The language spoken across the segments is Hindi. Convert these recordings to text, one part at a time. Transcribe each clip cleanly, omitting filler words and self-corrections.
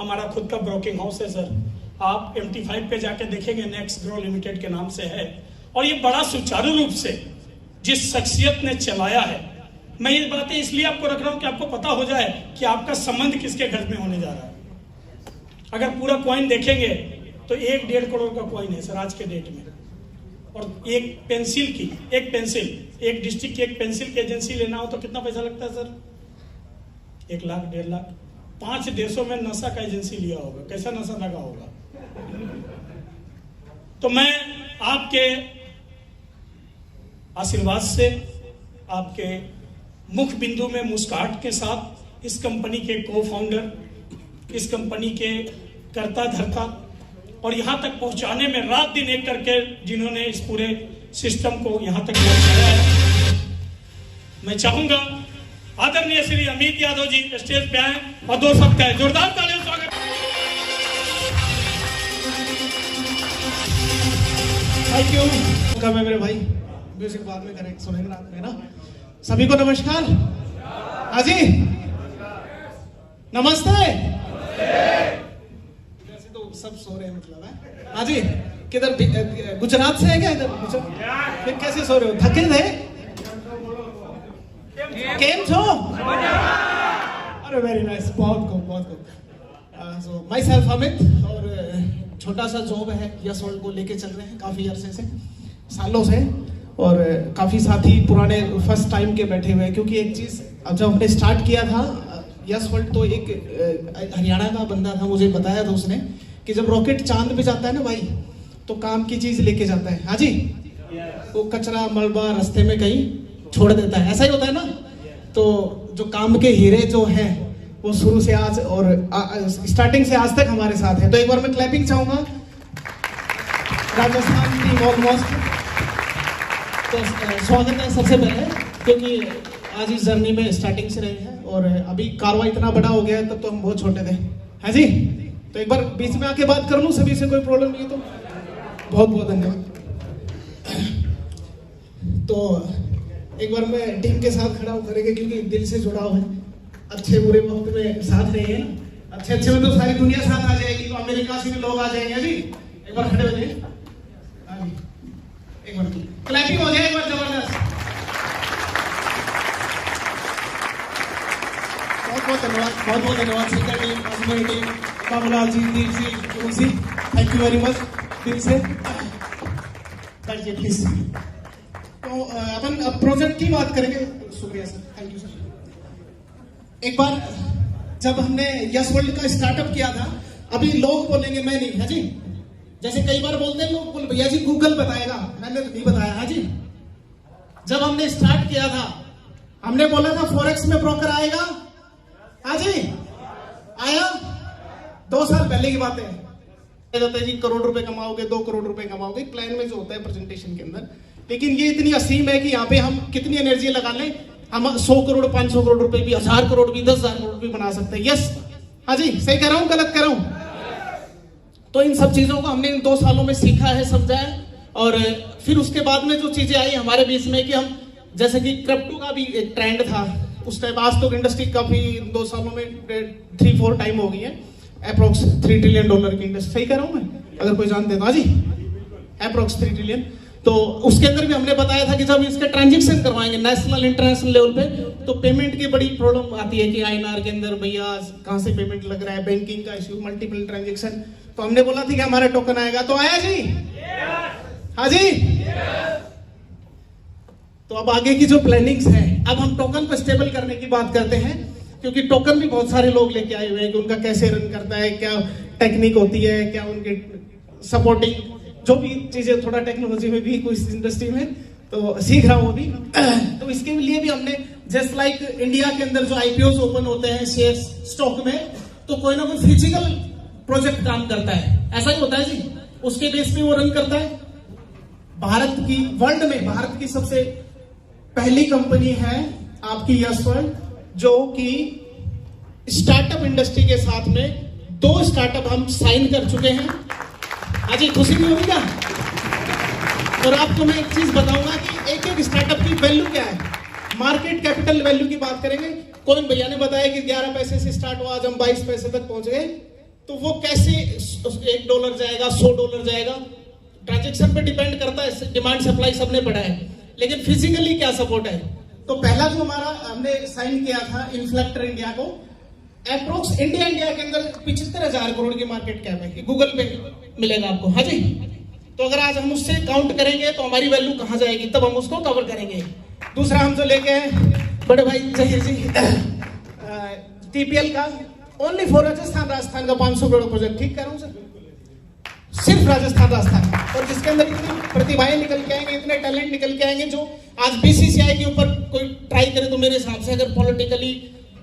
हमारा खुद का ब्रोकिंग हाउस है सर। आप MT5 पे जाके देखेंगे, नेक्स्ट ग्रो लिमिटेड के नाम से है, और ये बड़ा सुचारू रूप से जिस शख्सियत ने चलाया है। मैं ये बातें इसलिए आपको रख रहा हूं कि आपको पता हो जाए कि आपका संबंध किसके घर में होने जा रहा है। अगर पूरा कॉइन देखेंगे तो 1-1.5 करोड़ का कॉइन है सर आज के डेट में, और एक पेंसिल एक डिस्ट्रिक्ट की एक पेंसिल की एजेंसी लेना हो तो कितना पैसा लगता है सर? 1 लाख 1.5 लाख। 5 देशों में नशा का एजेंसी लिया होगा, कैसा नशा लगा होगा। तो मैं आपके आशीर्वाद से, आपके मुख बिंदु में मुस्कुराहट के साथ इस कंपनी के को फाउंडर, इस कंपनी के कर्ता धर्ता, और यहां तक पहुंचाने में रात दिन एक करके जिन्होंने इस पूरे सिस्टम को यहां तक पहुंचाया है, मैं चाहूंगा आदरणीय श्री अमित यादव जी स्टेज पे आए और 2 शब्द कहें। जोरदार तालियों से स्वागत। Thank you. कब है मेरे भाई, म्यूजिक बाद में करेंगे, सुनेंगे रात में ना। सभी को नमस्कार। हाजी नमस्ते। वैसे तो सब सो रहे हैं मतलब है। हाजी किधर, गुजरात से है क्या? इधर फिर कैसे सो रहे हो? थके थे? केम छो? अरे वेरी नाइस, बहुत खूब। सो माई सेल्फ अमित, और छोटा सा जॉब है यस वर्ल्ड को लेके चल रहे हैं काफी अरसे से, सालों से, और काफी साथी पुराने फर्स्ट टाइम के बैठे हुए हैं। क्योंकि एक चीज, अब जब हमने स्टार्ट किया था यस वर्ल्ड, तो एक हरियाणा का बंदा था, मुझे बताया था उसने कि जब रॉकेट चांद पे जाता है ना भाई, तो काम की चीज लेके जाता है। हाँ जी, वो कचरा मलबा रास्ते में कहीं छोड़ देता है, ऐसा ही होता है ना। तो जो काम के हीरे जो हैं वो शुरू से आज और स्टार्टिंग से आज तक हमारे साथ है। तो एक बार मैं क्लैपिंग चाहूंगा राजस्थान की ऑलमोस्ट। तो स्वागत है सबसे पहले, क्योंकि आज इस जर्नी में स्टार्टिंग से रहे हैं, और अभी कारवा इतना बड़ा हो गया है, तब तो हम बहुत छोटे थे। है जी, तो एक बार बीच में आके बात कर लूं सभी से, कोई प्रॉब्लम नहीं है तो। बहुत बहुत धन्यवाद। तो एक बार मैं टीम के साथ खड़ा करेंगे, क्योंकि दिल से जुड़ा हुआ है। अच्छे बुरे वक्त में साथ रहे हैं, अच्छे में तो सारी दुनिया साथ आ जाएगी, तो अमेरिका से भी लोग आ जाएंगे जी। एक बार खड़े हो जाइए, एक बार क्लैपिंग हो जाए एक बार जबरदस्त। बहुत बहुत धन्यवाद Sikar team, Ajmer team, Babulal ji, Deep ji, Tulsi, thank you very much दिल से। बैठिए प्लीज। तो अपन अब प्रोजेक्ट की बात करेंगे। शुक्रिया सर, थैंक यू सर। एक बार जब हमने यस वर्ल्ड का स्टार्टअप किया था, अभी लोग बोलेंगे, मैं नहीं, है जी, जैसे कई बार बोलते हैं लोग, बोल भैया जी गूगल बताएगा, मैंने तो नहीं बताया। है जी, जब हमने स्टार्ट किया था हमने बोला था फॉरेक्स में ब्रोकर आएगा। हाँ जी, आया। 2 साल पहले की बात है। जी करोड़ रुपए कमाओगे, 2 करोड़ रुपए कमाओगे, प्लान में जो होता है प्रेजेंटेशन के अंदर। लेकिन ये इतनी असीम है कि यहाँ पे हम कितनी एनर्जी लगा लें, हम 100 करोड़ 500 करोड़ रुपए भी, 1000 करोड़ भी, 10,000 करोड़ भी बना सकते हैं। यस, हाँ जी, सही कह रहा हूँ, गलत कह रहा हूँ? तो इन सब चीजों को हमने इन 2 सालों में सीखा है, समझा है। और फिर उसके बाद में जो चीजें आई हमारे बीच में, कि हम, जैसे कि क्रिप्टो का भी एक ट्रेंड था उस टाइम, आज तो इंडस्ट्री काफी 2 सालों में 3-4 टाइम हो गई है, अप्रोक्स $3 ट्रिलियन की इंडस्ट्री। सही कह रहा हूँ मैं, अगर कोई जानते तो? हाँ जी, अप्रोक्स 3 ट्रिलियन। तो उसके अंदर भी हमने बताया था कि जब इसके ट्रांजेक्शन करवाएंगे नेशनल इंटरनेशनल लेवल पे, तो पेमेंट की बड़ी प्रॉब्लम आती है कि INR के अंदर भैया कहाँ से पेमेंट लग रहा है, बैंकिंग का इश्यू, मल्टीपल ट्रांजेक्शन। तो हमने बोला था कि हमारा टोकन आएगा, तो आया जी। हाँ जी। तो अब आगे की जो प्लानिंग्स है, अब हम टोकन को स्टेबल करने की बात करते हैं, क्योंकि टोकन भी बहुत सारे लोग लेके आए हुए हैं कि उनका कैसे रन करता है, क्या टेक्निक होती है, क्या उनकी सपोर्टिंग, जो भी चीजें, थोड़ा टेक्नोलॉजी में भी कुछ इंडस्ट्री में तो सीख रहा हूं अभी। तो इसके लिए भी हमने, जस्ट लाइक इंडिया के अंदर जो IPOs ओपन होते हैं शेयर स्टॉक में, तो कोई ना कोई फिजिकल प्रोजेक्ट काम करता है, ऐसा ही होता है जी, उसके बेस पे वो रन करता है। भारत की, वर्ल्ड में भारत की सबसे पहली कंपनी है आपकी यस वर्ल्ड, जो कि स्टार्टअप इंडस्ट्री के साथ में 2 स्टार्टअप हम साइन कर चुके हैं। आज खुशी नहीं होगी क्या? और आपको मैं एक चीज बताऊंगा कि एक स्टार्टअप की वैल्यू क्या है। मार्केट कैपिटल वैल्यू की बात करेंगे, कौन भैया ने बताया कि 11 पैसे से स्टार्ट हुआ, आज हम 22 पैसे तक पहुंच गए। तो वो कैसे $1 जाएगा, $100 जाएगा, ट्रांजेक्शन पे डिपेंड करता है, डिमांड सप्लाई सबने पढ़ा है, लेकिन फिजिकली क्या सपोर्ट है। तो पहला जो हमारा हमने साइन किया था इन्फ्लेक्टर इंडिया को, अप्रोक्स इंडिया के अंदर 75,000 करोड़ की मार्केट कैप है, गूगल पे मिलेगा आपको। हाँ जी, तो अगर आज हम उससे काउंट करेंगे तो हमारी वैल्यू कहाँ जाएगी, तब हम उसको कवर करेंगे। दूसरा हम जो लेके आए बड़े भाई जहीर जी, टीपीएल का ओनली फॉर राजस्थान का 500 करोड़ प्रोजेक्ट, ठीक कह रहा हूँ सर, सिर्फ राजस्थान, और जिसके अंदर इतनी प्रतिभाएं निकल के आएंगे, इतने टैलेंट निकल के आएंगे, जो आज बीसीसीआई के ऊपर कोई ट्राई करे तो मेरे हिसाब से अगर पॉलिटिकली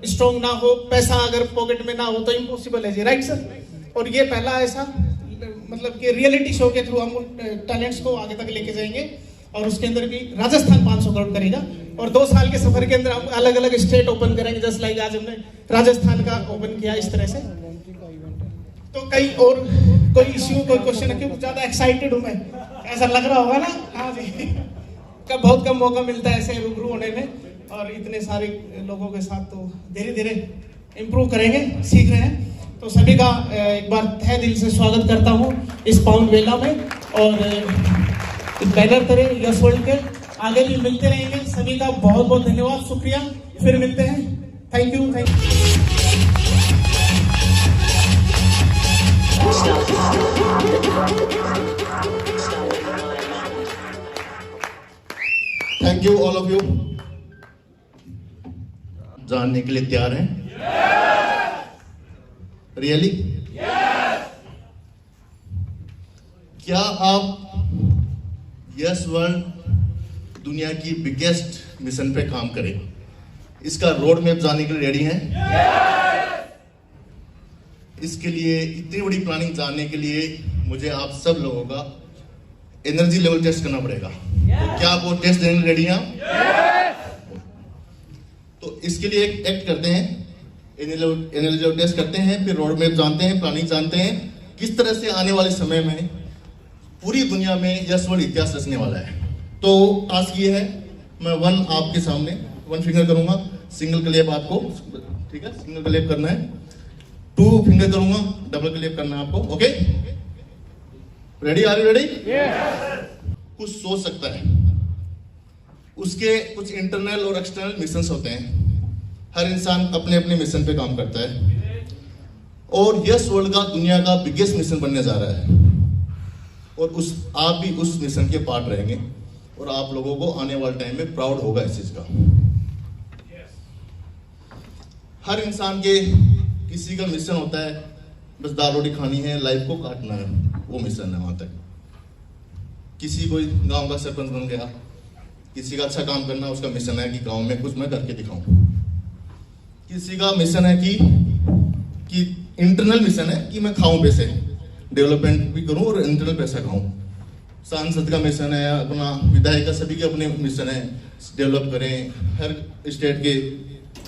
स्ट्रॉन्ग ना हो, पैसा अगर पॉकेट में ना हो तो इम्पॉसिबल है जी, राइट सर। और ये पहला ऐसा मतलब कि रियलिटी शो के थ्रू हम टैलेंट्स को आगे तक लेके जाएंगे, और उसके अंदर भी राजस्थान 500 करोड़ करेगा, और 2 साल के सफर के अंदर हम अलग अलग स्टेट ओपन करेंगे, जस्ट लाइक आज हमने राजस्थान का ओपन किया इस तरह से। तो कई और कोई इश्यू, कोई क्वेश्चन है, क्योंकि ज्यादा एक्साइटेड हूं मैं, ऐसा लग रहा होगा ना। हाँ जी, बहुत कम मौका मिलता है ऐसे रूबरू होने में, और इतने सारे लोगों के साथ तो धीरे धीरे इम्प्रूव करेंगे, सीख रहे हैं। तो सभी का एक बार तहे दिल से स्वागत करता हूं इस पाउंड वेला में, और बैनर तरह यस वर्ल्ड के आगे भी मिलते रहेंगे। सभी का बहुत बहुत धन्यवाद, शुक्रिया, फिर मिलते हैं। Thank you. Thank you all of you. जानने के लिए तैयार हैं? रियली? क्या आप यस वर्ल्ड दुनिया की बिगेस्ट मिशन पे काम करें, इसका रोड मैप जानने के लिए रेडी हैं? इसके लिए इतनी बड़ी प्लानिंग जानने के लिए मुझे आप सब लोगों का एनर्जी लेवल टेस्ट करना पड़ेगा। तो क्या आप वो टेस्ट देने रेडी हैं? तो इसके लिए एक एक्ट करते हैं, एनर्जी लेवल टेस्ट करते हैं, फिर रोड मैप जानते हैं, प्लानिंग जानते हैं, किस तरह से आने वाले समय में पूरी दुनिया में यस वर्ल्ड इतिहास रचने वाला है। तो टास्क ये है, मैं 1 आपके सामने 1 फिंगर करूंगा, सिंगल क्लैप आपको, ठीक है, सिंगल क्लैप करना है। 2 फिंगर करूंगा, डबल क्लैप करना है आपको। Okay, ready? Are you ready? कुछ सोच सकता है, उसके कुछ इंटरनल और एक्सटर्नल मिशंस होते हैं। हर इंसान अपने अपने मिशन पे काम करता है, और यस वर्ल्ड का दुनिया का बिगेस्ट मिशन बनने जा रहा है, और आप भी उस मिशन के पार्ट रहेंगे, और आप लोगों को आने वाले टाइम में प्राउड होगा इस चीज का। हर इंसान के किसी का मिशन होता है, बस दाल रोटी खानी है, लाइफ को काटना है, वो मिशन है वहां तक। किसी कोई गांव का सरपंच बन गया, किसी का अच्छा काम करना उसका मिशन है कि गांव में कुछ मैं करके दिखाऊं। किसी का मिशन है कि इंटरनल मिशन है कि मैं खाऊं पैसे, डेवलपमेंट भी करूं और इंटरनल पैसा खाऊं। सांसद का मिशन है, अपना विधायक का, सभी के अपने मिशन है, डेवलप करें। हर स्टेट के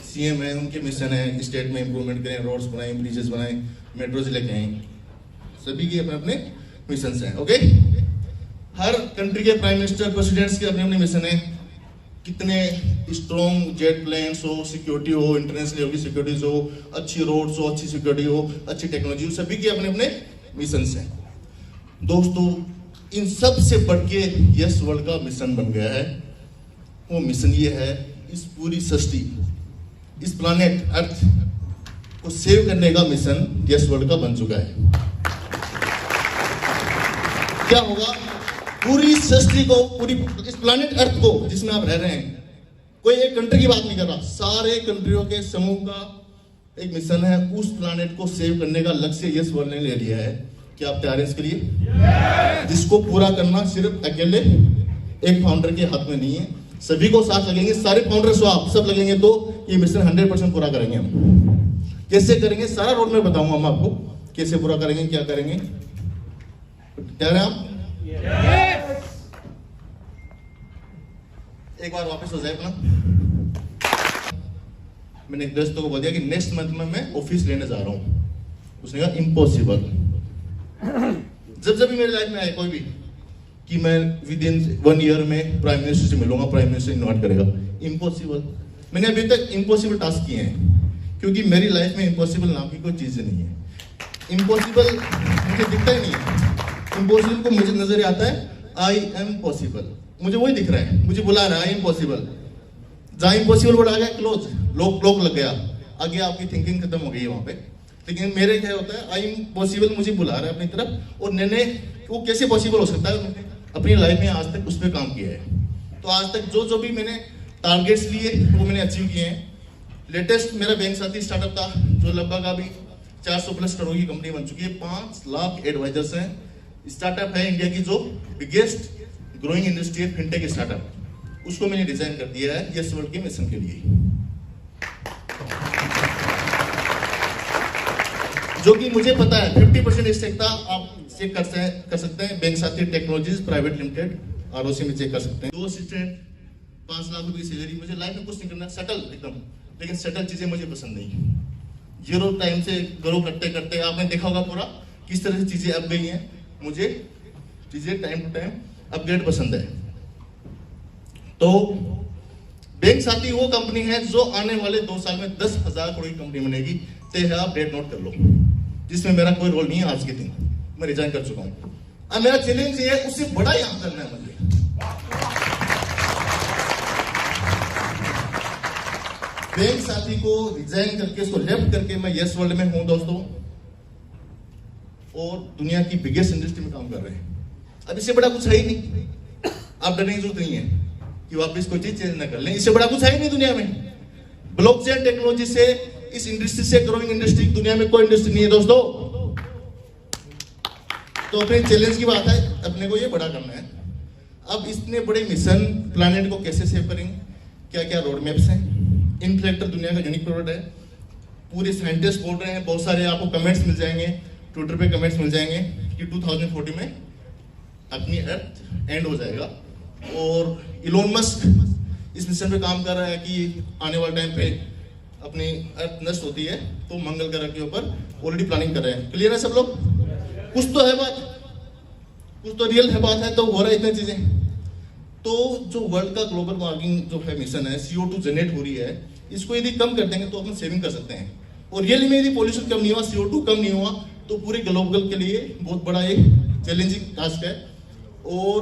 सीएम है, उनके मिशन है स्टेट में इंप्रूवमेंट करें, रोड्स बनाएं, ब्रिजेस बनाएं, मेट्रोज लेके आए, सभी के अपने अपने मिशन हैं। ओके, हर कंट्री के प्राइम मिनिस्टर, प्रेसिडेंट्स के अपने अपने मिशन है। कितने स्ट्रॉन्ग जेट प्लेन्स हो, सिक्योरिटी हो, इंटरनेशनल होगी सिक्योरिटीज हो, अच्छी रोड्स हो, अच्छी सिक्योरिटी हो, अच्छी टेक्नोलॉजी हो, सभी के अपने अपने मिशन हैं। दोस्तों, इन सब से बढ़ के यस वर्ल्ड का मिशन बन गया है। वो मिशन ये है, इस पूरी सृष्टि, इस प्लैनेट अर्थ को सेव करने का मिशन यस वर्ल्ड का बन चुका है। क्या होगा? पूरी सृष्टि को, पूरी इस प्लैनेट अर्थ को जिसमें आप रह रहे हैं, कोई एक कंट्री की बात नहीं कर रहा, सारे कंट्रियों के समूह का एक मिशन है। उस प्लैनेट को सेव करने का लक्ष्य यस वर्ल्ड ने ले लिया है। क्या आप तैयार हैं इसके लिए? जिसको पूरा करना सिर्फ अकेले एक फाउंडर के हाथ में नहीं है, सभी को साथ लगेंगे, सारे फाउंडर्स आप सब लगेंगे तो ये मिशन 100% पूरा करेंगे हम। कैसे करेंगे सारा रोड में बताऊंगा हम आपको, कैसे पूरा करेंगे, क्या करेंगे। तैयार हैं आप? एक बार वापस हो जाए अपना। मैंने एक दोस्तों को बोल दिया कि नेक्स्ट मंथ में मैं ऑफिस लेने जा रहा हूं। उसने कहा इम्पॉसिबल। जब भी मेरी लाइफ में आए कोई भी कि मैं विद इन 1 ईयर में प्राइम मिनिस्टर से मिलूंगा, प्राइम मिनिस्टर इन्वाइट करेगा, इम्पॉसिबल। मैंने अभी तक इम्पॉसिबल टास्क किए हैं, क्योंकि मेरी लाइफ में इम्पॉसिबल नाम की कोई चीज नहीं है। इम्पॉसिबल मुझे दिखता ही नहीं है। इम्पॉसिबल को मुझे नजर आता है आई एम पॉसिबल, मुझे वही दिख रहा है, मुझे बुला रहा है आई एम पॉसिबल। जहां इम्पॉसिबल वर्ड आ गया क्लोज, लॉक लग गया, आगे आपकी थिंकिंग खत्म हो गई है वहां पे। लेकिन मेरे क्या होता है, आई एम पॉसिबल मुझे बुला रहा है अपनी तरफ, और मैंने वो कैसे पॉसिबल हो सकता है, मैंने अपनी लाइफ में आज तक उस पर काम किया है। तो आज तक जो भी मैंने टारगेट्स लिए वो मैंने अचीव किए हैं। लेटेस्ट मेरा बैंक साथी स्टार्टअप था जो लगभग अभी 400 प्लस करोड़ की कंपनी बन चुकी है, 5 लाख एडवाइजर्स हैं। स्टार्टअप है इंडिया की जो बिगेस्ट ग्रोइंग इंडस्ट्री है फिनटेक स्टार्टअप, उसको मैंने डिजाइन कर दिया है यस वर्ल्ड के मिशन के लिए, जो कि मुझे पता है 50% स्टेक था। आप चेक कर सकते हैं बैंक साथी टेक्नोलॉजीज प्राइवेट लिमिटेड, आरओसी में चेक कर सकते हैं। 2 असिस्टेंट, 5 लाख रुपए सैलरी, मुझे लाइफ में कुछ नहीं करना, सेटल एकदम। लेकिन सेटल चीजें मुझे पसंद नहीं। जीरो टाइम से ग्रो करते करते आपने देखा होगा पूरा किस तरह से चीजें अप गई हैं। मुझे चीजें टाइम टू टाइम अपग्रेड पसंद है। तो बैंक साथी वो कंपनी है जो आने वाले 2 साल में 10,000 करोड़ की कंपनी बनेगी। तो आप डेट नोट कर लो, जिसमें मेरा कोई रोल नहीं है। आज के दिन मैं रिजाइन कर चुका हूं। अब मेरा चैलेंज ये है उससे बड़ा ही करना है मुझे। बैंक साथी को रिजाइन करके उसको लेफ्ट करके मैं यस वर्ल्ड में हूं दोस्तों, और दुनिया की बिगेस्ट इंडस्ट्री में काम कर रहे हैं। अब इससे बड़ा कुछ है ही नहीं, आप डरने की जरूरत नहीं है कि वापस कोई चीज चेंज ना कर लें। इससे बड़ा कुछ है ही नहीं दुनिया में। ब्लॉकचेन टेक्नोलॉजी से, इस इंडस्ट्री से, ग्रोइंग इंडस्ट्री दुनिया में कोई इंडस्ट्री नहीं है दोस्तों। तो अपने चैलेंज की बात है, अपने को ये बड़ा करना है। अब इतने बड़े मिशन प्लैनेट को कैसे सेव करेंगे, क्या क्या रोड मैप्स हैं। इनफ्लेक्टर दुनिया का यूनिक प्रोडक्ट है, पूरे साइंटिस्ट बोल रहे हैं, बहुत सारे आपको कमेंट्स मिल जाएंगे, ट्विटर पे कमेंट्स मिल जाएंगे कि 2040 में अपनी अर्थ एंड हो जाएगा। और इलोन मस्क इस मिशन पे काम कर रहा है कि आने वाले टाइम पे अपनी अर्थ नष्ट होती है तो मंगल ग्रह के ऊपर ऑलरेडी प्लानिंग कर रहे हैं। क्लियर है सब लोग? कुछ तो है बात, कुछ तो रियल है बात है, तो हो रहा है इतनी चीजें। तो जो वर्ल्ड का ग्लोबल वार्मिंग जो है मिशन है, CO2 जनरेट हो रही है, इसको यदि कम कर देंगे तो अपन सेविंग कर सकते हैं। और रियली में यदि पॉल्यूशन कम नहीं हुआ, CO2 कम नहीं हुआ, तो पूरे ग्लोबल के लिए बहुत बड़ा एक चैलेंजिंग टास्क है। और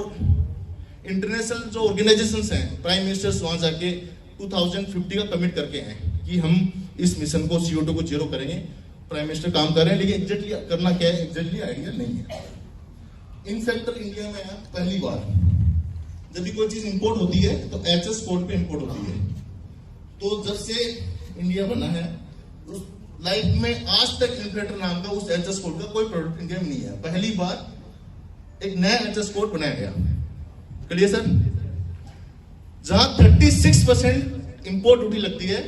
इंटरनेशनल जो ऑर्गेनाइजेशंस हैं, प्राइम मिनिस्टर्स वहां जाके 2050 का कमिट करके हैं कि हम इस मिशन को CO2 को जीरो करेंगे। प्राइम मिनिस्टर काम कर रहे हैं, लेकिन एग्जैक्टली करना क्या है एग्जैक्टली आइडिया नहीं है। इनफैक्ट इंडिया में पहली बार जब भी कोई चीज इंपोर्ट होती है तो HS कोड पे इंपोर्ट होती है। तो जब से इंडिया बना है उस लाइफ में आज तक इन्फ्लेटर नाम का उस HS कोड का कोई प्रोडक्ट इंडिया में नहीं है। पहली बार एक नया HS कोड बनाया गया। Clear sir? जहां 36% इंपोर्ट ड्यूटी लगती है,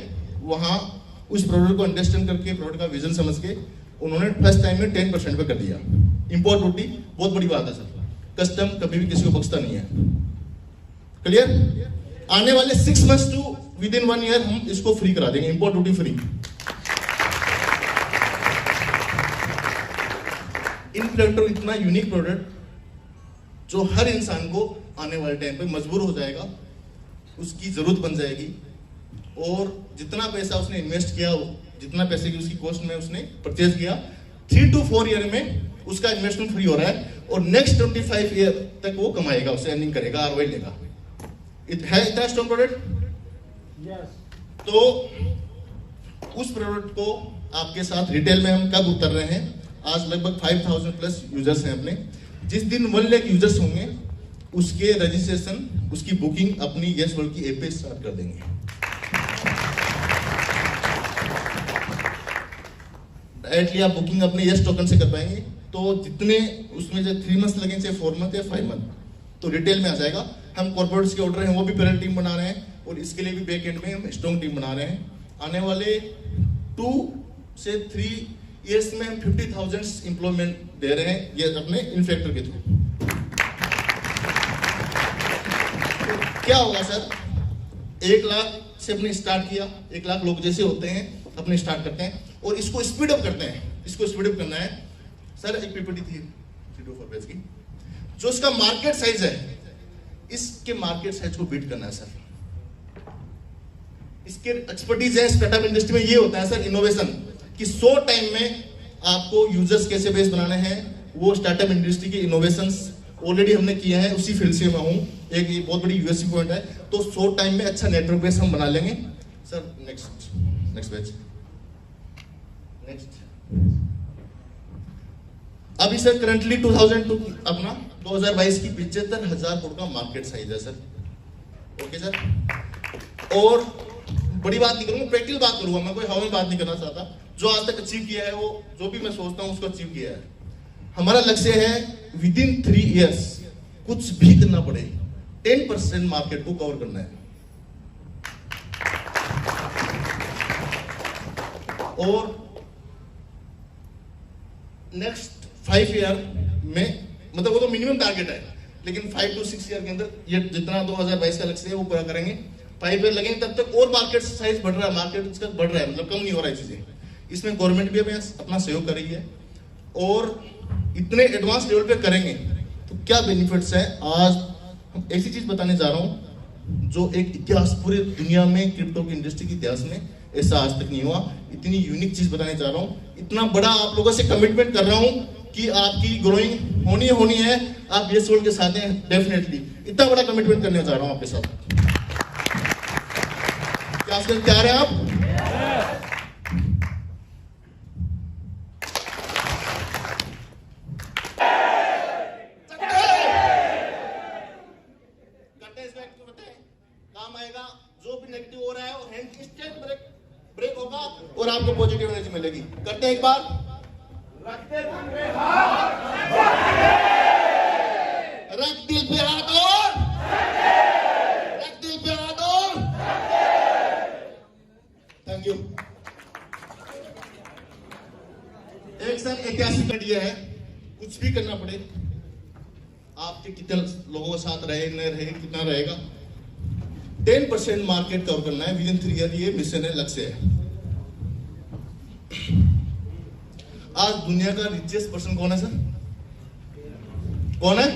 वहां उस प्रोडक्ट को अंडरस्टैंड करके, प्रोडक्ट का विजन समझ के उन्होंने फर्स्ट टाइम में 10% पे कर दिया। इंपोर्ट ड्यूटी बहुत बड़ी बात है सर, कस्टम कभी भी किसी को बख्शता नहीं है। क्लियर? आने वाले 6 months to within 1 year हम इसको फ्री करा देंगे, इंपोर्ट ड्यूटी फ्री। इनफ्लेक्टर इतना यूनिक प्रोडक्ट जो हर इंसान को आने वाले टाइम पे मजबूर हो जाएगा, उसकी जरूरत बन जाएगी। और जितना पैसा उसने इन्वेस्ट किया, जितना पैसे की उसकी कॉस्ट में उसने परचेज किया, 3 to 4 ईयर में उसका इन्वेस्टमेंट फ्री हो रहा है। और नेक्स्ट 25 ईयर तक वो कमाएगा, उसे अर्निंग करेगा, ROI लेगा। है इतना स्ट्रॉन्ग प्रोडक्ट। तो उस प्रोडक्ट को आपके साथ रिटेल में हम कब उतर रहे हैं? आज लगभग 5000 प्लस यूजर्स हैं अपने। जिस दिन 1 लाख यूजर्स होंगे उसके रजिस्ट्रेशन, उसकी बुकिंग अपनी यस वर्ल्ड की ऐप पे स्टार्ट कर देंगे। डायरेक्टली आप बुकिंग अपने यस टोकन से कर पाएंगे। तो जितने उसमें जो 3 मंथ लगेंगे, चाहे 4 मंथ या 5 मंथ, तो रिटेल में आ जाएगा। हम कॉर्पोरेट्स के ऑर्डर हैं वो भी पैरेलल टीम बना रहे हैं, और इसके लिए भी बैक एंड में हम स्ट्रॉन्ग टीम बना रहे हैं। आने वाले 2 से 3 ईयर्स में हम 50,000 एम्प्लॉयमेंट दे रहे हैं ये अपने इन्फ्लेक्टर के थ्रू। तो क्या होगा सर? 1 लाख से अपने स्टार्ट किया, 1 लाख लोग जैसे होते हैं अपने स्टार्ट करते हैं, और इसको स्पीड अप करते हैं। इसको स्पीड अप करना है सर। एक PPT थी 3 to 4 पेज की, जो इसका मार्केट साइज है, इसके मार्केट साइज को बीट करना है सर। इसके एक्सपर्टीज है स्टार्टअप इंडस्ट्री में, ये होता है सर इनोवेशन, कि 100 टाइम में आपको यूजर्स कैसे बेस बनाने हैं, वो स्टार्टअप इंडस्ट्री के इनोवेशंस ऑलरेडी हमने किए हैं, उसी फील्ड से मैं हूँ। एक ये बहुत बड़ी यूएसपी पॉइंट है। तो शॉर्ट टाइम में अच्छा नेटवर्क बेस हम बना लेंगे सर। Next batch next. अभी सर करंटली 2002 अपना 2022 की 75,000 करोड़ का मार्केट साइज है सर। Okay sir. और बड़ी बात नहीं करूंगा, प्रैक्टिकल बात करूंगा, मैं कोई हवा में बात नहीं करना चाहता। जो आज तक अचीव किया है, वो जो भी मैं सोचता हूं उसको अचीव किया है। हमारा लक्ष्य है विद इन 3 इयर्स कुछ भी करना पड़े 10% मार्केट को कवर करना है। और नेक्स्ट 5 ईयर में, मतलब वो तो मिनिमम टारगेट है, लेकिन 5 to 6 ईयर के अंदर ये जितना 2022 का लक्ष्य है वो पूरा करेंगे। 5 ईयर लगेंगे, तब तक और मार्केट साइज बढ़ रहा है, मार्केट इसका बढ़ रहा है, मतलब कम नहीं हो रहा है चीजें। इसमें गवर्नमेंट भी अपना सहयोग कर रही है और इतने एडवांस लेवल पे करेंगे तो क्या बेनिफिट्स है। आज हम ऐसी चीज बताने जा रहा हूं जो एक इतिहास, पूरे दुनिया में क्रिप्टो की इंडस्ट्री के इतिहास में ऐसा आज तक नहीं हुआ। इतनी यूनिक चीज बताने जा रहा हूं, इतना बड़ा आप लोगों से कमिटमेंट कर रहा हूं कि आपकी ग्रोइंग होनी है। आप ये सोल के साथ हैं डेफिनेटली, इतना बड़ा कमिटमेंट करने जा रहा हूं आपके साथ। क्या आज तैयार हैं आप? काम आएगा, जो भी नेगेटिव हो रहा है और हैंड इंस्टेंट ब्रेक होगा और आपको पॉजिटिव एनर्जी मिलेगी। करते हैं एक बार, रख दिल पे हाथ और रख दिल पे हाथ और थैंक यू। एक सर ऐतिहासिक घड़ी है, कुछ भी करना पड़े, आपके कितने लोगों के साथ रहे न रहे, कितना रहेगा, 10% मार्केट कवर करना है विद इन 3 ईयर। ये मिशन है, लक्ष्य है। आज दुनिया का रिचेस्ट पर्सन कौन है सर? कौन है?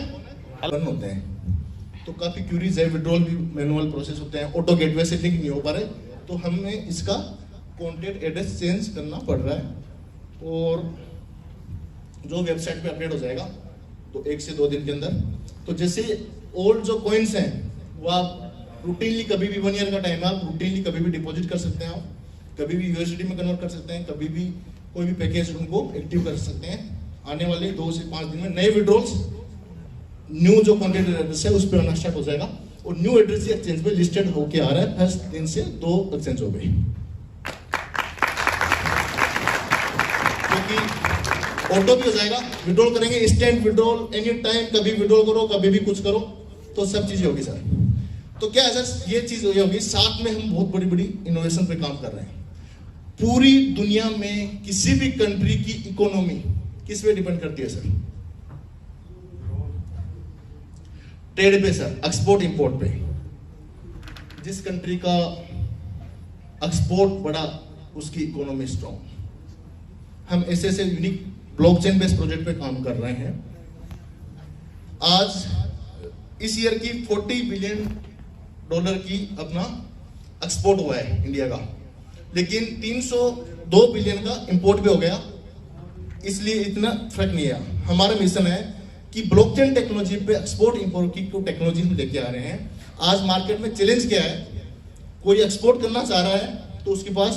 होते हैं तो काफी क्यूरीज है, विड्रॉल भी मैनुअल प्रोसेस होते हैं, ऑटो गेटवे से लिंक नहीं हो पा रहे, तो हमें इसका कॉन्टैक्ट एड्रेस चेंज करना पड़ रहा है और जो वेबसाइट पे अपडेट हो जाएगा तो 1 से 2 दिन के अंदर। तो जैसे ओल्ड जो कॉइन्स हैं वो आप रूटीनली कभी भी 1 ईयर का टाइम है, आप रूटीनली कभी भी डिपॉजिट कर सकते हैं, आप कभी भी यूएसडी में कन्वर्ट कर सकते हैं, कभी भी कोई भी पैकेज उनको एक्टिव कर सकते हैं। आने वाले 2 से 5 दिन में नए विड्रॉल्स न्यू जो कॉन्टैक्ट एड्रेस है उस पर आना स्टार्ट हो जाएगा और न्यू एड्रेस एक्सचेंज पे लिस्टेड होके आ रहा है। फर्स्ट दिन से 2 एक्सचेंज हो गए, क्योंकि ऑटो भी हो जाएगा, विड्रॉल करेंगे, इंस्टेंट विड्रॉल, एनी टाइम, कभी विड्रॉल करो, कभी भी कुछ करो, तो सब चीजें होगी सर। तो क्या है सर, ये चीज होगी। साथ में हम बहुत बड़ी बड़ी इनोवेशन पे काम कर रहे हैं। पूरी दुनिया में किसी भी कंट्री की इकोनॉमी किस पे डिपेंड करती है सर? ट्रेड पे सर, एक्सपोर्ट इंपोर्ट पे। जिस कंट्री का एक्सपोर्ट बड़ा, उसकी इकोनॉमी स्ट्रॉन्ग। हम ऐसे ऐसे यूनिक ब्लॉकचेन बेस्ड प्रोजेक्ट पे काम कर रहे हैं। आज इस ईयर की $40 बिलियन की अपना एक्सपोर्ट हुआ है इंडिया का, लेकिन 302 बिलियन का इंपोर्ट भी हो गया, इसलिए इतना फर्क नहीं है। हमारा मिशन है कि ब्लॉकचेन टेक्नोलॉजी पे एक्सपोर्ट इंपोर्ट की टेक्नोलॉजी हम लेके आ रहे हैं। आज मार्केट में चैलेंज क्या है, कोई एक्सपोर्ट करना चाह रहा है तो उसके पास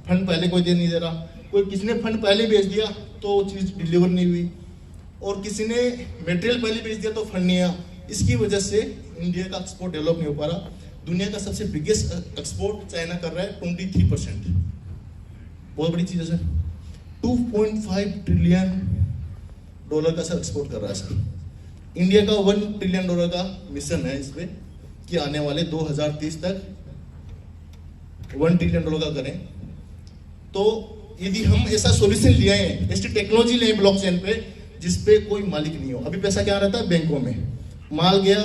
फंड पहले कोई दे नहीं दे रहा, कोई किसी ने फंड पहले भेज दिया तो वो चीज डिलीवर नहीं हुई, और किसी ने मटेरियल पहले भेज दिया तो फंड नहीं आया। इसकी वजह से इंडिया का एक्सपोर्ट डेवलप नहीं हो पा रहा। दुनिया का सबसे बिगेस्ट एक्सपोर्ट चाइना कर रहा है 23%, बहुत बड़ी चीज है सर। $2.5 ट्रिलियन का सर एक्सपोर्ट कर रहा है सर। इंडिया का $1 ट्रिलियन का मिशन है इस पे कि आने वाले 2030 तक $1 ट्रिलियन का करें। तो यदि हम ऐसा सॉल्यूशन ले आए, ऐसी टेक्नोलॉजी ले ब्लॉकचेन पे जिसपे कोई मालिक नहीं हो। अभी पैसा क्या रहता है बैंकों में, माल गया,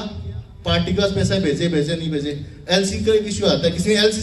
पार्टी का पैसा भेजे नहीं भेजे, एलसी का एक इश्यू आता है, किसी ने एलसी